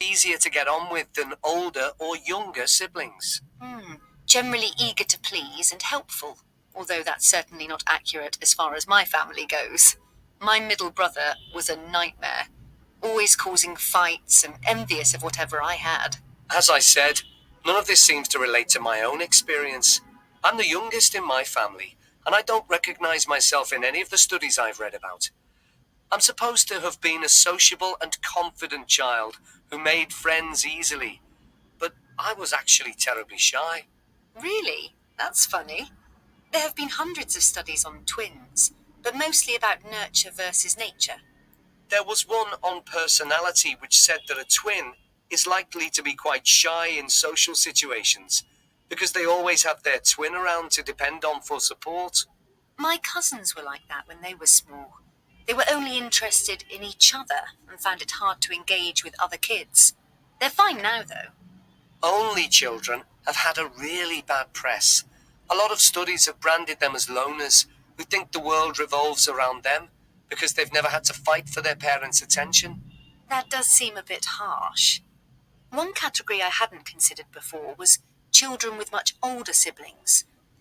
easier to get on with than older or younger siblings. Generally eager to please and helpful, although that's certainly not accurate as far as my family goes. My middle brother was a nightmare, always causing fights and envious of whatever I had. As I said, none of this seems to relate to my own experience. I'm the youngest in my family, and I don't recognize myself in any of the studies I've read about. I'm supposed to have been a sociable and confident child who made friends easily, but I was actually terribly shy. Really? That's funny. There have been hundreds of studies on twins, but mostly about nurture versus nature. There was one on personality which said that a twin is likely to be quite shy in social situations because they always have their twin around to depend on for support. My cousins were like that when they were small. They were only interested in each other and found it hard to engage with other kids. They're fine now, though. Only children have had a really bad press. A lot of studies have branded them as loners who think the world revolves around them because they've never had to fight for their parents' attention. That does seem a bit harsh. One category I hadn't considered before was children with much older siblings.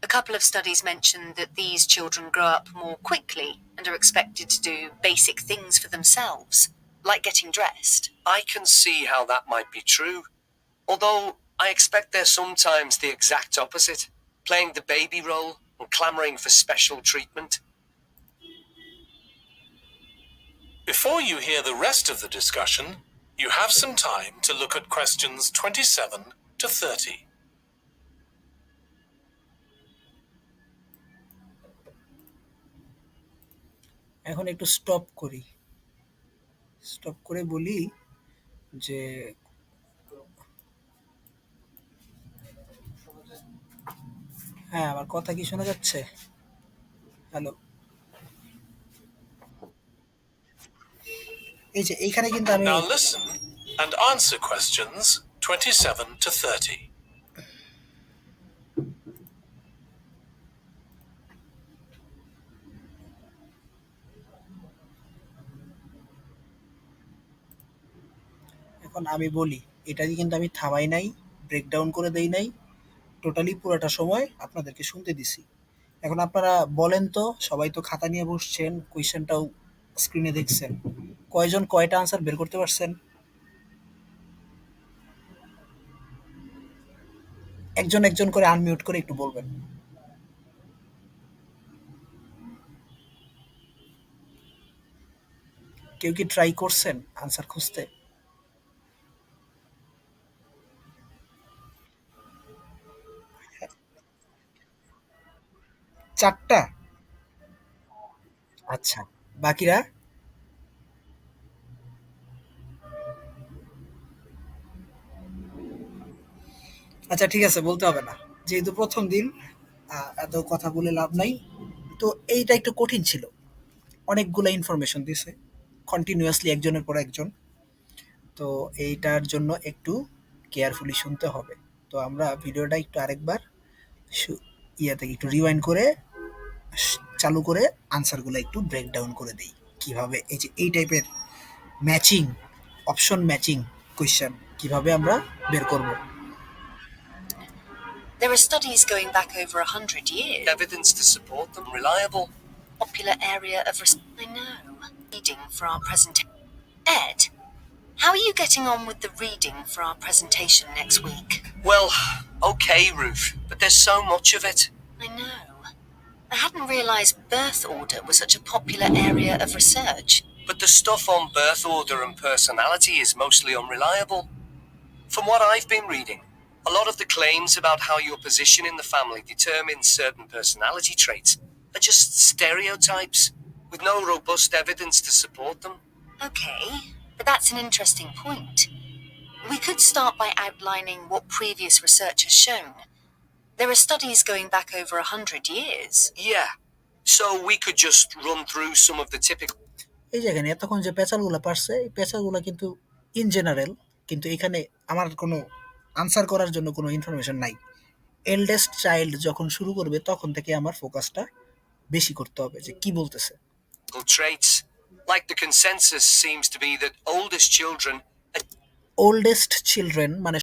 A couple of studies mentioned that these children grow up more quickly and are expected to do basic things for themselves, like getting dressed. I can see how that might be true. Although I expect they're sometimes the exact opposite, playing the baby role and clamoring for special treatment. Before you hear the rest of the discussion, you have some time to look at questions 27 to 30. এখন একটু stop করি, stop করে বলি যে হ্যাঁ, আমার কথা কি শোনা যাচ্ছে? হ্যালো, এই যে এইখানে কিন্তু আমি Now listen and answer questions 27 to 30. এখন আমি বলি, এটা কিন্তু আমি থামাই নাই, ব্রেকডাউন করে দেই নাই, টোটালি পুরোটা সময় আপনাদেরকে শুনতে দিছি। এখন আপনারা বলেন তো, সবাই তো খাতা নিয়ে বসছেন, কোয়েশ্চেনটাও স্ক্রিনে দেখছেন, কয়জন কয়টা আনসার বের করতে পারছেন? একজন একজন করে আনমিউট করে একটু বলবেন। কেউ কি ট্রাই করছেন আনসার খুঁজতে? চারটা? আচ্ছা, বাকিরা? আচ্ছা ঠিক আছে, বলতে হবে না, যেহেতু প্রথম দিন এত কথা বলে লাভ নাই। তো এইটা একটু কঠিন ছিল, অনেকগুলো ইনফরমেশন দিছে কন্টিনিউয়াসলি একজনের পর একজন। তো এইটার জন্য একটু কেয়ারফুলি শুনতে হবে। তো আমরা ভিডিওটা একটু আরেকবার ইয়ে থেকে একটু রিওয়াইন্ড করে চালু করে আনসারগুলো একটু ব্রেকডাউন করে দিই, কিভাবে এই যে এই টাইপের ম্যাচিং, অপশন ম্যাচিং কোয়েশ্চেন কিভাবে আমরা বের করব। There are studies going back over 100 years. Evidence to support them reliable. Popular area of I know. Reading for our presentation. Ed, how are you getting on with the reading for our presentation next week? Well, okay, Ruth, but there's so much of it. I know. I hadn't realised birth order was such a popular area of research. But the stuff on birth order and personality is mostly unreliable. From what I've been reading, a lot of the claims about how your position in the family determines certain personality traits are just stereotypes with no robust evidence to support them. Okay, but that's an interesting point. We could start by outlining what previous research has shown. There are studies going back over 100 years. Yeah, so we could just run through some of the typical... এই যে এখানে এতক্ষণ যে পেঁচালগুলো পারছে, এই পেঁচালগুলো কিন্তু in general, কিন্তু এখানে আমার কোনো আনসার করার জন্য কোনো ইনফরমেশন নাই। এল্ডেস্ট চাইল্ড যখন শুরু করবে তখন থেকে আমার ফোকাসটা বেশি করতে হবে যে কি বলতেছে। traits, like the consensus seems to be that oldest children are oldest children মানে